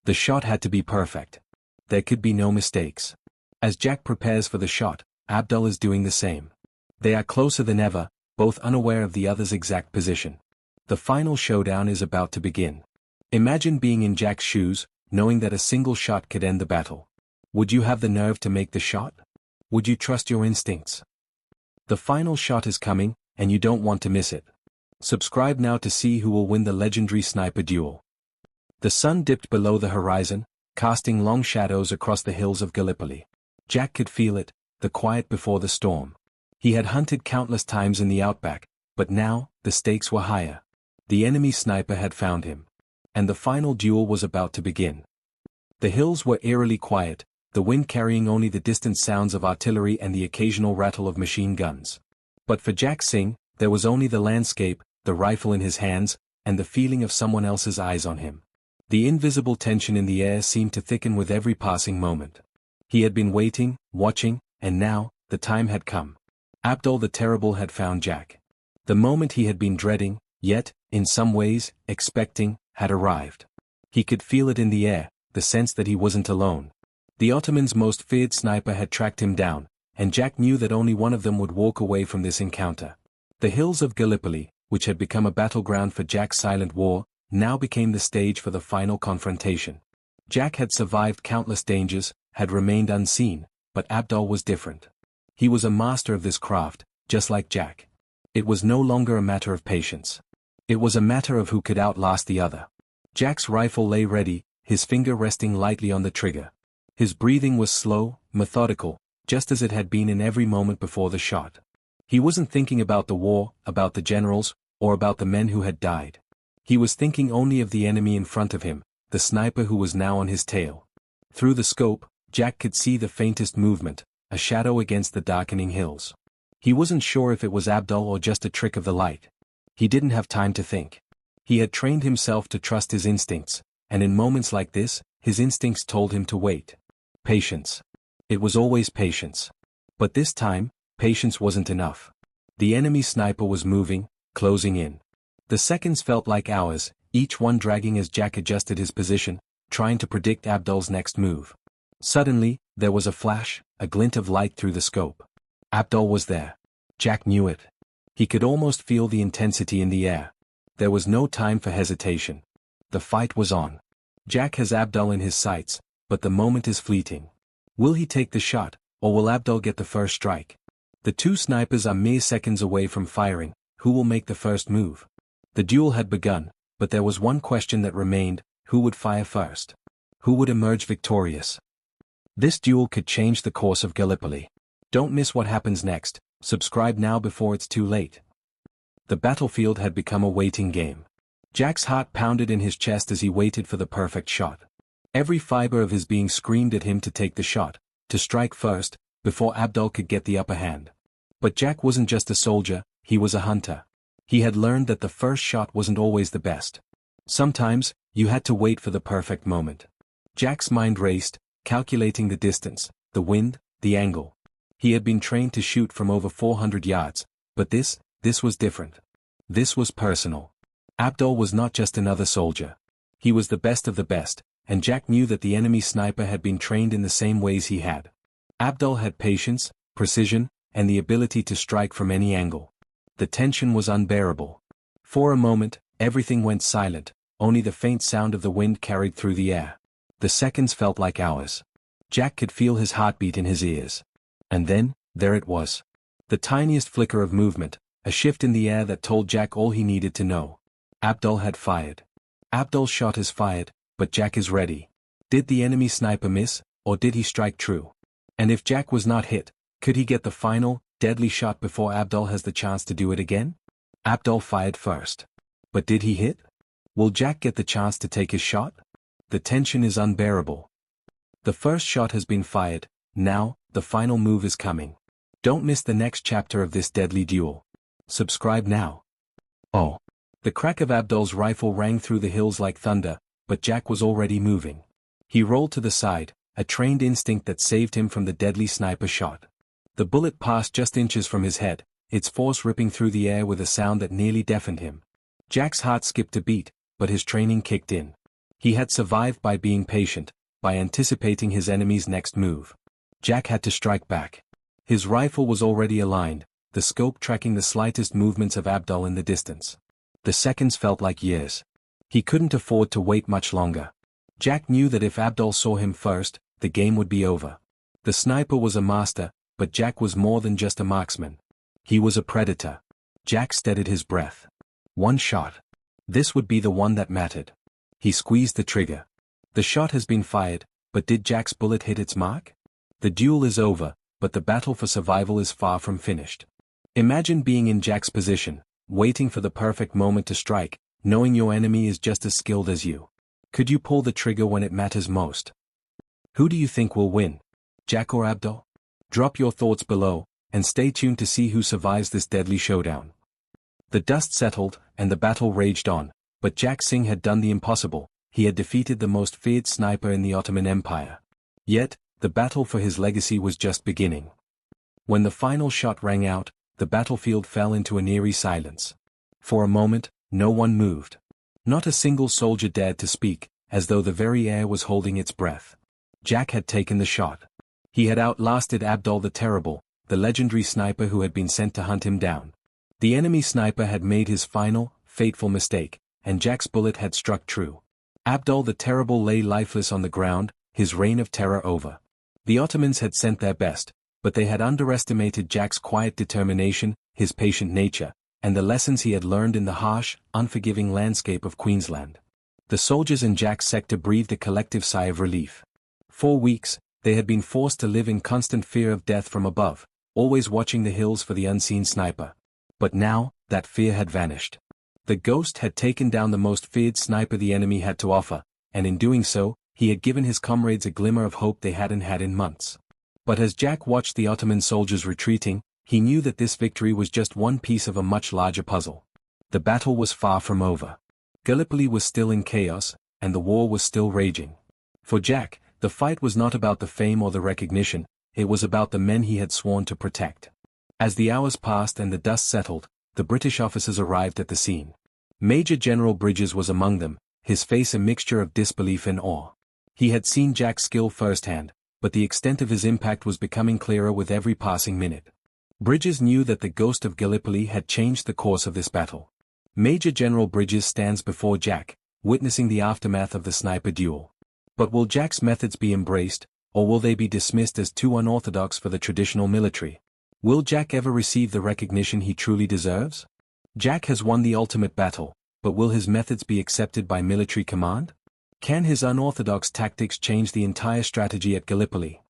The shot had to be perfect. There could be no mistakes. As Jack prepares for the shot, Abdul is doing the same. They are closer than ever, both unaware of the other's exact position. The final showdown is about to begin. Imagine being in Jack's shoes, knowing that a single shot could end the battle. Would you have the nerve to make the shot? Would you trust your instincts? The final shot is coming, and you don't want to miss it. Subscribe now to see who will win the legendary sniper duel. The sun dipped below the horizon, casting long shadows across the hills of Gallipoli. Jack could feel it, the quiet before the storm. He had hunted countless times in the outback, but now, the stakes were higher. The enemy sniper had found him. And the final duel was about to begin. The hills were eerily quiet, the wind carrying only the distant sounds of artillery and the occasional rattle of machine guns. But for Jack Singh, there was only the landscape, the rifle in his hands, and the feeling of someone else's eyes on him. The invisible tension in the air seemed to thicken with every passing moment. He had been waiting, watching, and now, the time had come. Abdul the Terrible had found Jack. The moment he had been dreading, yet, in some ways, expecting, had arrived. He could feel it in the air, the sense that he wasn't alone. The Ottoman's most feared sniper had tracked him down, and Jack knew that only one of them would walk away from this encounter. The hills of Gallipoli, which had become a battleground for Jack's silent war, now became the stage for the final confrontation. Jack had survived countless dangers, had remained unseen, but Abdul was different. He was a master of this craft, just like Jack. It was no longer a matter of patience. It was a matter of who could outlast the other. Jack's rifle lay ready, his finger resting lightly on the trigger. His breathing was slow, methodical, just as it had been in every moment before the shot. He wasn't thinking about the war, about the generals, or about the men who had died. He was thinking only of the enemy in front of him, the sniper who was now on his tail. Through the scope, Jack could see the faintest movement, a shadow against the darkening hills. He wasn't sure if it was Abdul or just a trick of the light. He didn't have time to think. He had trained himself to trust his instincts, and in moments like this, his instincts told him to wait. Patience. It was always patience. But this time, patience wasn't enough. The enemy sniper was moving, closing in. The seconds felt like hours, each one dragging as Jack adjusted his position, trying to predict Abdul's next move. Suddenly, there was a flash, a glint of light through the scope. Abdul was there. Jack knew it. He could almost feel the intensity in the air. There was no time for hesitation. The fight was on. Jack has Abdul in his sights, but the moment is fleeting. Will he take the shot, or will Abdul get the first strike? The two snipers are mere seconds away from firing. Who will make the first move? The duel had begun, but there was one question that remained: who would fire first? Who would emerge victorious? This duel could change the course of Gallipoli. Don't miss what happens next. Subscribe now before it's too late. The battlefield had become a waiting game. Jack's heart pounded in his chest as he waited for the perfect shot. Every fiber of his being screamed at him to take the shot, to strike first, before Abdul could get the upper hand. But Jack wasn't just a soldier, he was a hunter. He had learned that the first shot wasn't always the best. Sometimes, you had to wait for the perfect moment. Jack's mind raced, calculating the distance, the wind, the angle. He had been trained to shoot from over 400 yards, but this was different. This was personal. Abdul was not just another soldier. He was the best of the best, and Jack knew that the enemy sniper had been trained in the same ways he had. Abdul had patience, precision, and the ability to strike from any angle. The tension was unbearable. For a moment, everything went silent, only the faint sound of the wind carried through the air. The seconds felt like hours. Jack could feel his heartbeat in his ears. And then, there it was. The tiniest flicker of movement, a shift in the air that told Jack all he needed to know. Abdul had fired. Abdul's shot is fired, but Jack is ready. Did the enemy sniper miss, or did he strike true? And if Jack was not hit, could he get the final, deadly shot before Abdul has the chance to do it again? Abdul fired first. But did he hit? Will Jack get the chance to take his shot? The tension is unbearable. The first shot has been fired, now, the final move is coming. Don't miss the next chapter of this deadly duel. Subscribe now. Oh. The crack of Abdul's rifle rang through the hills like thunder, but Jack was already moving. He rolled to the side, a trained instinct that saved him from the deadly sniper shot. The bullet passed just inches from his head, its force ripping through the air with a sound that nearly deafened him. Jack's heart skipped a beat, but his training kicked in. He had survived by being patient, by anticipating his enemy's next move. Jack had to strike back. His rifle was already aligned, the scope tracking the slightest movements of Abdul in the distance. The seconds felt like years. He couldn't afford to wait much longer. Jack knew that if Abdul saw him first, the game would be over. The sniper was a master, but Jack was more than just a marksman. He was a predator. Jack steadied his breath. One shot. This would be the one that mattered. He squeezed the trigger. The shot has been fired, but did Jack's bullet hit its mark? The duel is over, but the battle for survival is far from finished. Imagine being in Jack's position, waiting for the perfect moment to strike, knowing your enemy is just as skilled as you. Could you pull the trigger when it matters most? Who do you think will win? Jack or Abdul? Drop your thoughts below, and stay tuned to see who survives this deadly showdown. The dust settled, and the battle raged on, but Jack Singh had done the impossible. He had defeated the most feared sniper in the Ottoman Empire. Yet, the battle for his legacy was just beginning. When the final shot rang out, the battlefield fell into an eerie silence. For a moment, no one moved. Not a single soldier dared to speak, as though the very air was holding its breath. Jack had taken the shot. He had outlasted Abdul the Terrible, the legendary sniper who had been sent to hunt him down. The enemy sniper had made his final, fateful mistake, and Jack's bullet had struck true. Abdul the Terrible lay lifeless on the ground, his reign of terror over. The Ottomans had sent their best, but they had underestimated Jack's quiet determination, his patient nature, and the lessons he had learned in the harsh, unforgiving landscape of Queensland. The soldiers in Jack's sector breathed a collective sigh of relief. For weeks, they had been forced to live in constant fear of death from above, always watching the hills for the unseen sniper. But now, that fear had vanished. The ghost had taken down the most feared sniper the enemy had to offer, and in doing so, he had given his comrades a glimmer of hope they hadn't had in months. But as Jack watched the Ottoman soldiers retreating, he knew that this victory was just one piece of a much larger puzzle. The battle was far from over. Gallipoli was still in chaos, and the war was still raging. For Jack, the fight was not about the fame or the recognition, it was about the men he had sworn to protect. As the hours passed and the dust settled, the British officers arrived at the scene. Major General Bridges was among them, his face a mixture of disbelief and awe. He had seen Jack's skill firsthand, but the extent of his impact was becoming clearer with every passing minute. Bridges knew that the ghost of Gallipoli had changed the course of this battle. Major General Bridges stands before Jack, witnessing the aftermath of the sniper duel. But will Jack's methods be embraced, or will they be dismissed as too unorthodox for the traditional military? Will Jack ever receive the recognition he truly deserves? Jack has won the ultimate battle, but will his methods be accepted by military command? Can his unorthodox tactics change the entire strategy at Gallipoli?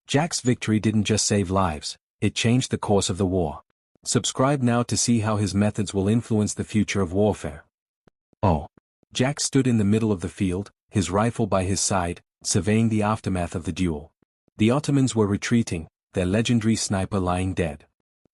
Jack's victory didn't just save lives, it changed the course of the war. Subscribe now to see how his methods will influence the future of warfare. Oh. Jack stood in the middle of the field, his rifle by his side, surveying the aftermath of the duel. The Ottomans were retreating, their legendary sniper lying dead.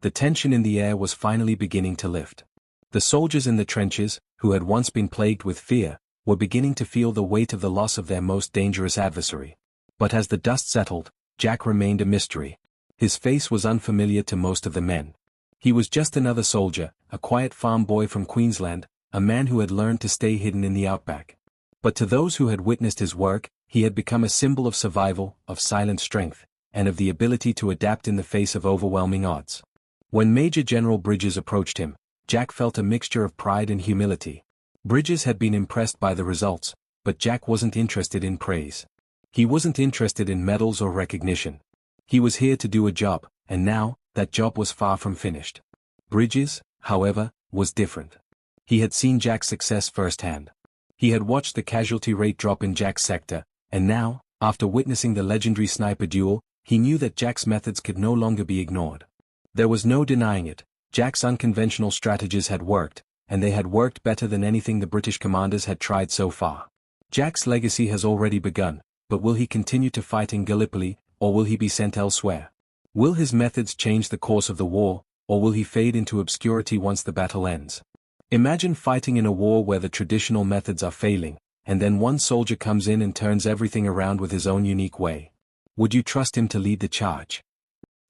The tension in the air was finally beginning to lift. The soldiers in the trenches, who had once been plagued with fear, were beginning to feel the weight of the loss of their most dangerous adversary. But as the dust settled, Jack remained a mystery. His face was unfamiliar to most of the men. He was just another soldier, a quiet farm boy from Queensland, a man who had learned to stay hidden in the outback. But to those who had witnessed his work, he had become a symbol of survival, of silent strength, and of the ability to adapt in the face of overwhelming odds. When Major General Bridges approached him, Jack felt a mixture of pride and humility. Bridges had been impressed by the results, but Jack wasn't interested in praise. He wasn't interested in medals or recognition. He was here to do a job, and now, that job was far from finished. Bridges, however, was different. He had seen Jack's success firsthand. He had watched the casualty rate drop in Jack's sector, and now, after witnessing the legendary sniper duel, he knew that Jack's methods could no longer be ignored. There was no denying it, Jack's unconventional strategies had worked, and they had worked better than anything the British commanders had tried so far. Jack's legacy has already begun, but will he continue to fight in Gallipoli, or will he be sent elsewhere? Will his methods change the course of the war, or will he fade into obscurity once the battle ends? Imagine fighting in a war where the traditional methods are failing, and then one soldier comes in and turns everything around with his own unique way. Would you trust him to lead the charge?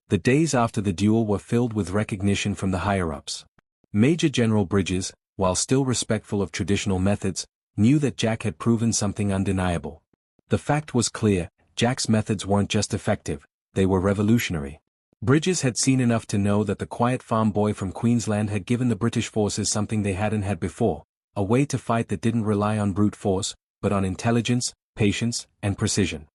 The days after the duel were filled with recognition from the higher-ups. Major General Bridges, while still respectful of traditional methods, knew that Jack had proven something undeniable. The fact was clear, Jack's methods weren't just effective, they were revolutionary. Bridges had seen enough to know that the quiet farm boy from Queensland had given the British forces something they hadn't had before, a way to fight that didn't rely on brute force, but on intelligence, patience, and precision.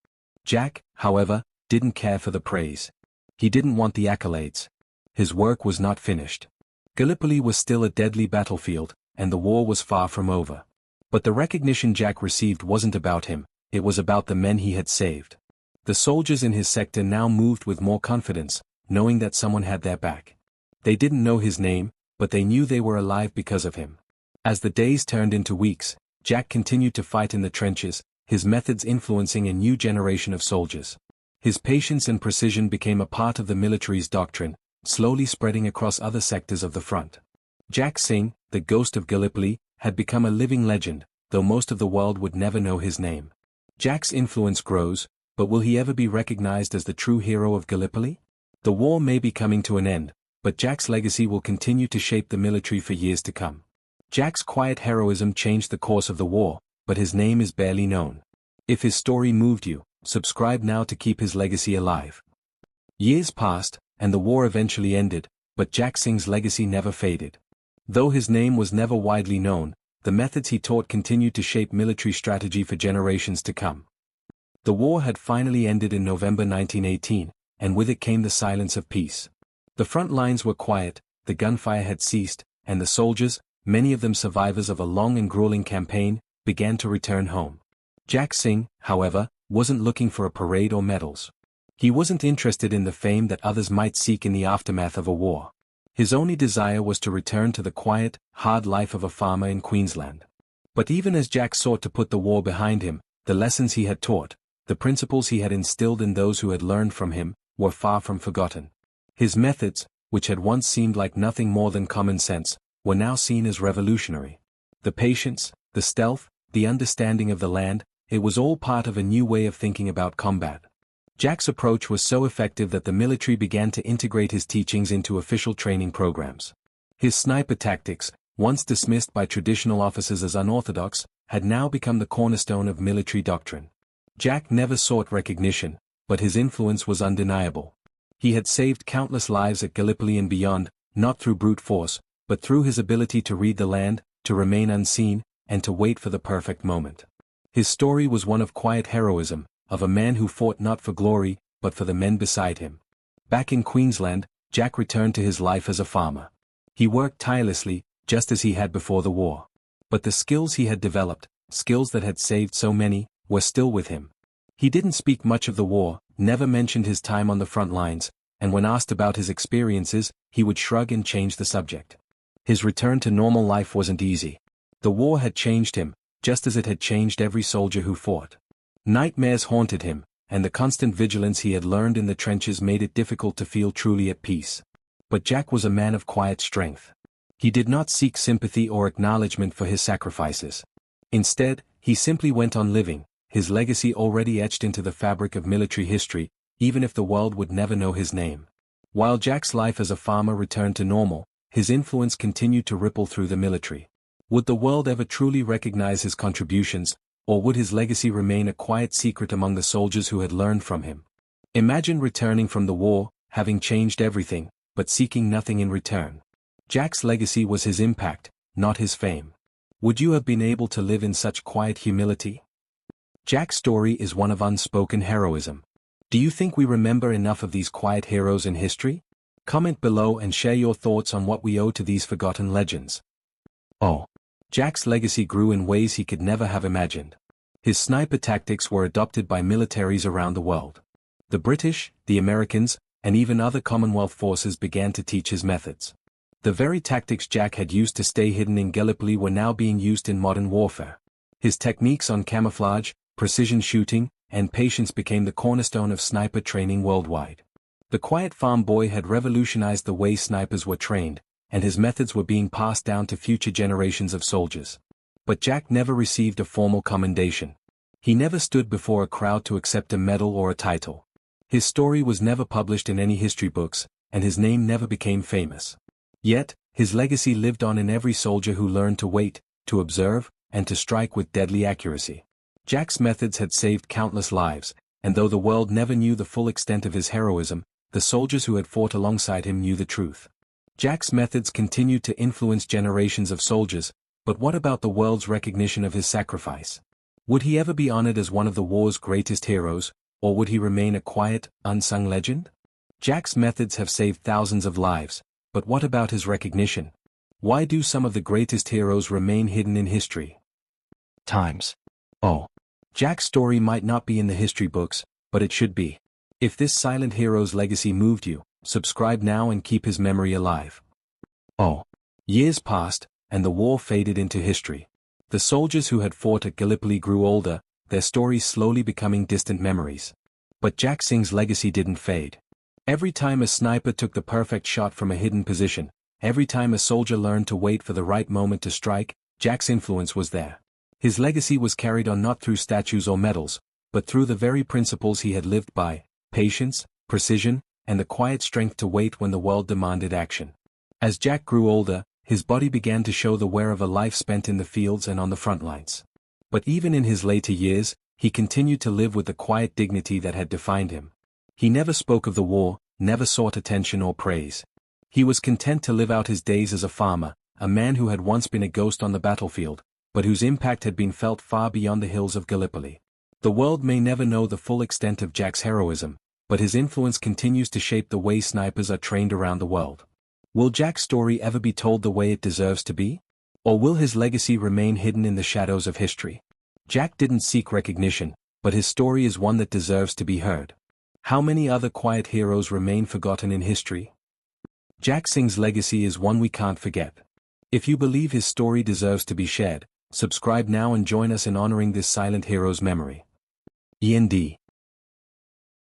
Jack, however, didn't care for the praise. He didn't want the accolades. His work was not finished. Gallipoli was still a deadly battlefield, and the war was far from over. But the recognition Jack received wasn't about him, it was about the men he had saved. The soldiers in his sector now moved with more confidence, knowing that someone had their back. They didn't know his name, but they knew they were alive because of him. As the days turned into weeks, Jack continued to fight in the trenches, his methods influencing a new generation of soldiers. His patience and precision became a part of the military's doctrine, slowly spreading across other sectors of the front. Jack Singh, the ghost of Gallipoli, had become a living legend, though most of the world would never know his name. Jack's influence grows, but will he ever be recognized as the true hero of Gallipoli? The war may be coming to an end, but Jack's legacy will continue to shape the military for years to come. Jack's quiet heroism changed the course of the war, but his name is barely known. If his story moved you, subscribe now to keep his legacy alive. Years passed, and the war eventually ended, but Jack Singh's legacy never faded. Though his name was never widely known, the methods he taught continued to shape military strategy for generations to come. The war had finally ended in November 1918, and with it came the silence of peace. The front lines were quiet, the gunfire had ceased, and the soldiers, many of them survivors of a long and grueling campaign, began to return home. Jack Singh, however, wasn't looking for a parade or medals. He wasn't interested in the fame that others might seek in the aftermath of a war. His only desire was to return to the quiet, hard life of a farmer in Queensland. But even as Jack sought to put the war behind him, the lessons he had taught, the principles he had instilled in those who had learned from him, were far from forgotten. His methods, which had once seemed like nothing more than common sense, were now seen as revolutionary. The patience, the stealth, the understanding of the land, it was all part of a new way of thinking about combat. Jack's approach was so effective that the military began to integrate his teachings into official training programs. His sniper tactics, once dismissed by traditional officers as unorthodox, had now become the cornerstone of military doctrine. Jack never sought recognition, but his influence was undeniable. He had saved countless lives at Gallipoli and beyond, not through brute force, but through his ability to read the land, to remain unseen, and to wait for the perfect moment. His story was one of quiet heroism, of a man who fought not for glory, but for the men beside him. Back in Queensland, Jack returned to his life as a farmer. He worked tirelessly, just as he had before the war. But the skills he had developed, skills that had saved so many, were still with him. He didn't speak much of the war, never mentioned his time on the front lines, and when asked about his experiences, he would shrug and change the subject. His return to normal life wasn't easy. The war had changed him, just as it had changed every soldier who fought. Nightmares haunted him, and the constant vigilance he had learned in the trenches made it difficult to feel truly at peace. But Jack was a man of quiet strength. He did not seek sympathy or acknowledgement for his sacrifices. Instead, he simply went on living, his legacy already etched into the fabric of military history, even if the world would never know his name. While Jack's life as a farmer returned to normal, his influence continued to ripple through the military. Would the world ever truly recognize his contributions, or would his legacy remain a quiet secret among the soldiers who had learned from him? Imagine returning from the war, having changed everything, but seeking nothing in return. Jack's legacy was his impact, not his fame. Would you have been able to live in such quiet humility? Jack's story is one of unspoken heroism. Do you think we remember enough of these quiet heroes in history? Comment below and share your thoughts on what we owe to these forgotten legends. Oh. Jack's legacy grew in ways he could never have imagined. His sniper tactics were adopted by militaries around the world. The British, the Americans, and even other Commonwealth forces began to teach his methods. The very tactics Jack had used to stay hidden in Gallipoli were now being used in modern warfare. His techniques on camouflage, precision shooting, and patience became the cornerstone of sniper training worldwide. The quiet farm boy had revolutionized the way snipers were trained, and his methods were being passed down to future generations of soldiers. But Jack never received a formal commendation. He never stood before a crowd to accept a medal or a title. His story was never published in any history books, and his name never became famous. Yet, his legacy lived on in every soldier who learned to wait, to observe, and to strike with deadly accuracy. Jack's methods had saved countless lives, and though the world never knew the full extent of his heroism, the soldiers who had fought alongside him knew the truth. Jack's methods continued to influence generations of soldiers, but what about the world's recognition of his sacrifice? Would he ever be honored as one of the war's greatest heroes, or would he remain a quiet, unsung legend? Jack's methods have saved thousands of lives, but what about his recognition? Why do some of the greatest heroes remain hidden in history? Jack's story might not be in the history books, but it should be. If this silent hero's legacy moved you, subscribe now and keep his memory alive. Years passed, and the war faded into history. The soldiers who had fought at Gallipoli grew older, their stories slowly becoming distant memories. But Jack Singh's legacy didn't fade. Every time a sniper took the perfect shot from a hidden position, every time a soldier learned to wait for the right moment to strike, Jack's influence was there. His legacy was carried on not through statues or medals, but through the very principles he had lived by: patience, precision, and the quiet strength to wait when the world demanded action. As Jack grew older, his body began to show the wear of a life spent in the fields and on the front lines. But even in his later years, he continued to live with the quiet dignity that had defined him. He never spoke of the war, never sought attention or praise. He was content to live out his days as a farmer, a man who had once been a ghost on the battlefield, but whose impact had been felt far beyond the hills of Gallipoli. The world may never know the full extent of Jack's heroism, but his influence continues to shape the way snipers are trained around the world. Will Jack's story ever be told the way it deserves to be? Or will his legacy remain hidden in the shadows of history? Jack didn't seek recognition, but his story is one that deserves to be heard. How many other quiet heroes remain forgotten in history? Jack Singh's legacy is one we can't forget. If you believe his story deserves to be shared, subscribe now and join us in honoring this silent hero's memory. END